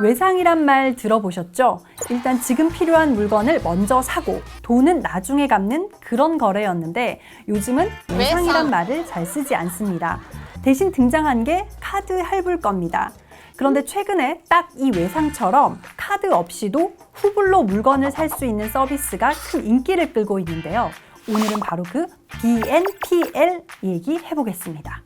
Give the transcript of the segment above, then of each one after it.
외상이란 말 들어보셨죠? 일단 지금 필요한 물건을 먼저 사고 돈은 나중에 갚는 그런 거래였는데 요즘은 외상이란 말을 잘 쓰지 않습니다. 대신 등장한 게 카드 할부일 겁니다. 그런데 최근에 딱 이 외상처럼 카드 없이도 후불로 물건을 살 수 있는 서비스가 큰 인기를 끌고 있는데요. 오늘은 바로 그 BNPL 얘기해 보겠습니다.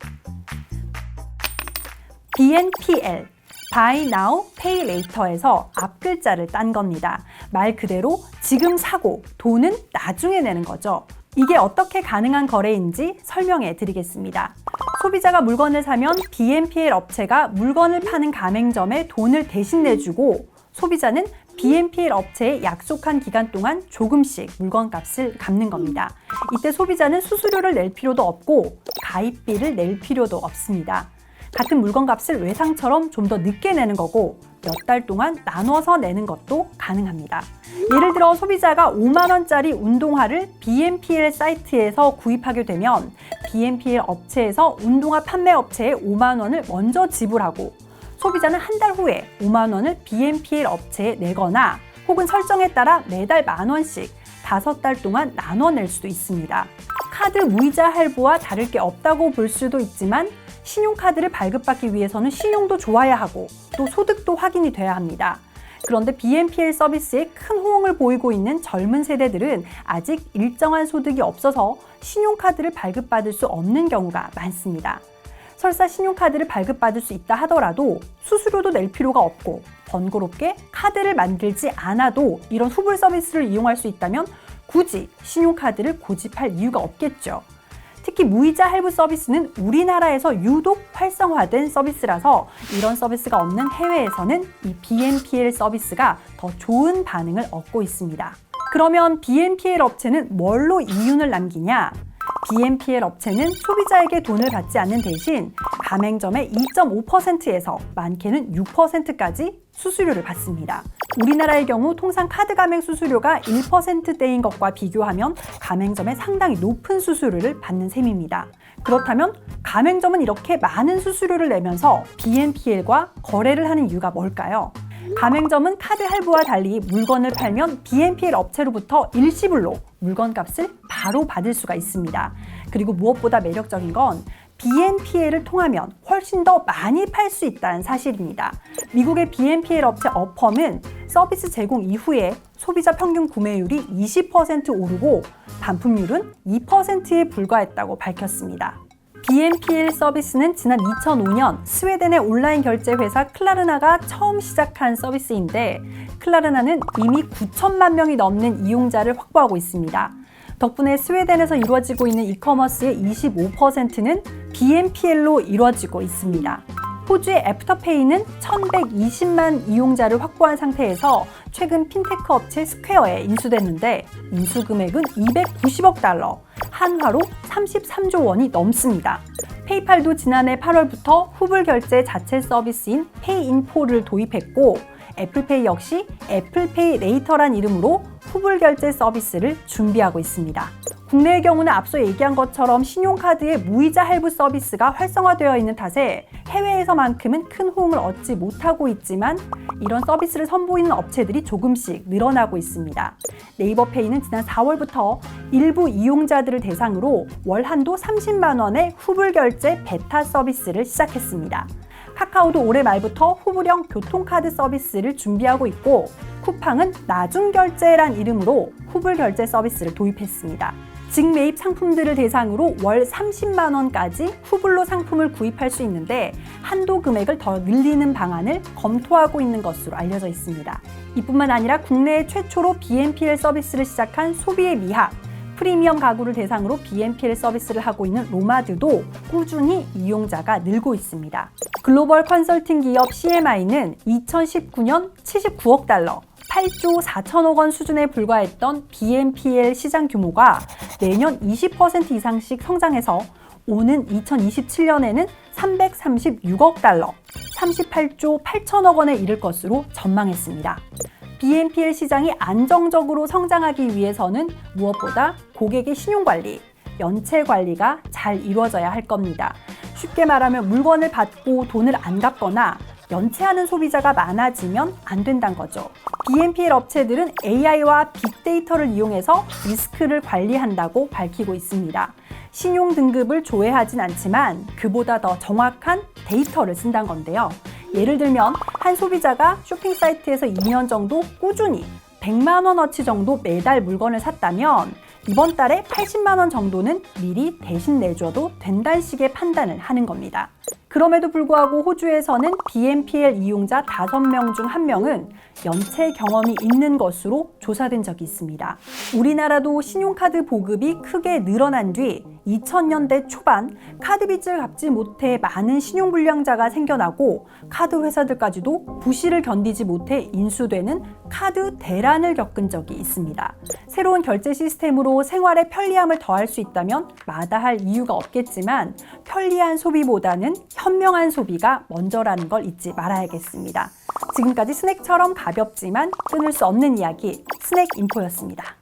BNPL, Buy Now, Pay Later에서 앞글자를 딴 겁니다. 말 그대로 지금 사고 돈은 나중에 내는 거죠. 이게 어떻게 가능한 거래인지 설명해 드리겠습니다. 소비자가 물건을 사면 BNPL 업체가 물건을 파는 가맹점에 돈을 대신 내주고 소비자는 BNPL 업체에 약속한 기간 동안 조금씩 물건값을 갚는 겁니다. 이때 소비자는 수수료를 낼 필요도 없고 가입비를 낼 필요도 없습니다. 같은 물건값을 외상처럼 좀 더 늦게 내는 거고 몇 달 동안 나눠서 내는 것도 가능합니다. 예를 들어 소비자가 5만 원짜리 운동화를 BNPL 사이트에서 구입하게 되면 BNPL 업체에서 운동화 판매 업체에 5만 원을 먼저 지불하고 소비자는 한 달 후에 5만 원을 BNPL 업체에 내거나 혹은 설정에 따라 매달 10,000원씩 5달 동안 나눠 낼 수도 있습니다. 카드 무이자 할부와 다를 게 없다고 볼 수도 있지만 신용카드를 발급받기 위해서는 신용도 좋아야 하고 또 소득도 확인이 돼야 합니다. 그런데 BNPL 서비스에 큰 호응을 보이고 있는 젊은 세대들은 아직 일정한 소득이 없어서 신용카드를 발급받을 수 없는 경우가 많습니다. 설사 신용카드를 발급받을 수 있다 하더라도 수수료도 낼 필요가 없고 번거롭게 카드를 만들지 않아도 이런 후불 서비스를 이용할 수 있다면 굳이 신용카드를 고집할 이유가 없겠죠. 특히 무이자 할부 서비스는 우리나라에서 유독 활성화된 서비스라서 이런 서비스가 없는 해외에서는 이 BNPL 서비스가 더 좋은 반응을 얻고 있습니다. 그러면 BNPL 업체는 뭘로 이윤을 남기냐? BNPL 업체는 소비자에게 돈을 받지 않는 대신 가맹점의 2.5%에서 많게는 6%까지 수수료를 받습니다. 우리나라의 경우 통상 카드 가맹 수수료가 1%대인 것과 비교하면 가맹점에 상당히 높은 수수료를 받는 셈입니다. 그렇다면 가맹점은 이렇게 많은 수수료를 내면서 BNPL과 거래를 하는 이유가 뭘까요? 가맹점은 카드 할부와 달리 물건을 팔면 BNPL 업체로부터 일시불로 물건값을 바로 받을 수가 있습니다. 그리고 무엇보다 매력적인 건 BNPL을 통하면 훨씬 더 많이 팔 수 있다는 사실입니다. 미국의 BNPL 업체 어펌은 서비스 제공 이후에 소비자 평균 구매율이 20% 오르고 반품률은 2%에 불과했다고 밝혔습니다. BNPL 서비스는 지난 2005년 스웨덴의 온라인 결제 회사 클라르나가 처음 시작한 서비스인데 클라르나는 이미 9천만 명이 넘는 이용자를 확보하고 있습니다. 덕분에 스웨덴에서 이루어지고 있는 이커머스의 25%는 BNPL로 이루어지고 있습니다. 호주의 애프터페이는 1,120만 이용자를 확보한 상태에서 최근 핀테크 업체 스퀘어에 인수됐는데 인수 금액은 290억 달러, 한화로 33조 원이 넘습니다. 페이팔도 지난해 8월부터 후불 결제 자체 서비스인 페이인포를 도입했고 애플페이 역시 애플페이 레이터란 이름으로 후불 결제 서비스를 준비하고 있습니다. 국내의 경우는 앞서 얘기한 것처럼 신용카드의 무이자 할부 서비스가 활성화되어 있는 탓에 해외에서만큼은 큰 호응을 얻지 못하고 있지만 이런 서비스를 선보이는 업체들이 조금씩 늘어나고 있습니다. 네이버페이는 지난 4월부터 일부 이용자들을 대상으로 월 한도 30만 원의 후불 결제 베타 서비스를 시작했습니다. 카카오도 올해 말부터 후불형 교통카드 서비스를 준비하고 있고 쿠팡은 나중결제란 이름으로 후불 결제 서비스를 도입했습니다. 직매입 상품들을 대상으로 월 30만 원까지 후불로 상품을 구입할 수 있는데 한도 금액을 더 늘리는 방안을 검토하고 있는 것으로 알려져 있습니다. 이뿐만 아니라 국내 최초로 BNPL 서비스를 시작한 소비의 미학, 프리미엄 가구를 대상으로 BNPL 서비스를 하고 있는 로마드도 꾸준히 이용자가 늘고 있습니다. 글로벌 컨설팅 기업 CMI는 2019년 79억 달러, 8조 4천억 원 수준에 불과했던 BNPL 시장 규모가 내년 20% 이상씩 성장해서 오는 2027년에는 336억 달러, 38조 8천억 원에 이를 것으로 전망했습니다. BNPL 시장이 안정적으로 성장하기 위해서는 무엇보다 고객의 신용관리, 연체 관리가 잘 이루어져야 할 겁니다. 쉽게 말하면 물건을 받고 돈을 안 갚거나 연체하는 소비자가 많아지면 안 된다는 거죠. BNPL 업체들은 AI와 빅데이터를 이용해서 리스크를 관리한다고 밝히고 있습니다. 신용 등급을 조회하진 않지만 그보다 더 정확한 데이터를 쓴다는 건데요. 예를 들면 한 소비자가 쇼핑 사이트에서 2년 정도 꾸준히 100만 원어치 정도 매달 물건을 샀다면 이번 달에 80만 원 정도는 미리 대신 내줘도 된다는 식의 판단을 하는 겁니다. 그럼에도 불구하고 호주에서는 BNPL 이용자 5명 중 1명은 연체 경험이 있는 것으로 조사된 적이 있습니다. 우리나라도 신용카드 보급이 크게 늘어난 뒤 2000년대 초반 카드 빚을 갚지 못해 많은 신용불량자가 생겨나고 카드 회사들까지도 부실을 견디지 못해 인수되는 카드 대란을 겪은 적이 있습니다. 새로운 결제 시스템으로 생활에 편리함을 더할 수 있다면 마다할 이유가 없겠지만 편리한 소비보다는 현명한 소비가 먼저라는 걸 잊지 말아야겠습니다. 지금까지 스낵처럼 가볍지만 끊을 수 없는 이야기 스낵인포였습니다.